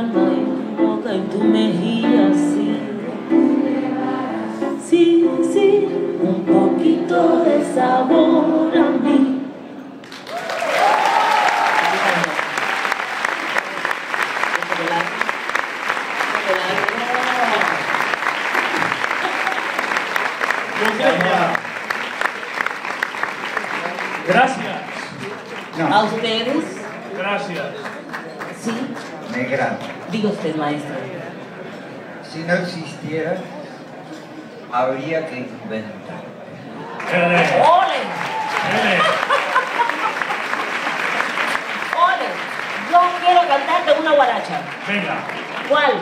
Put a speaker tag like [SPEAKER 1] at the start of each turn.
[SPEAKER 1] alma y tu boca y tu mejilla, sí. Sí, sí, un poquito de sabor a mí.
[SPEAKER 2] Gracias.
[SPEAKER 3] No.
[SPEAKER 1] ¿A ustedes?
[SPEAKER 2] Gracias.
[SPEAKER 1] Sí.
[SPEAKER 3] Negra,
[SPEAKER 1] Diga usted, maestra.
[SPEAKER 3] si no existiera, habría que inventar.
[SPEAKER 2] ¡Ole!
[SPEAKER 1] ¡Ole!
[SPEAKER 2] ¡Ole!
[SPEAKER 1] ¡Ole! Yo quiero cantarte una guaracha.
[SPEAKER 2] Venga.
[SPEAKER 1] ¿Cuál?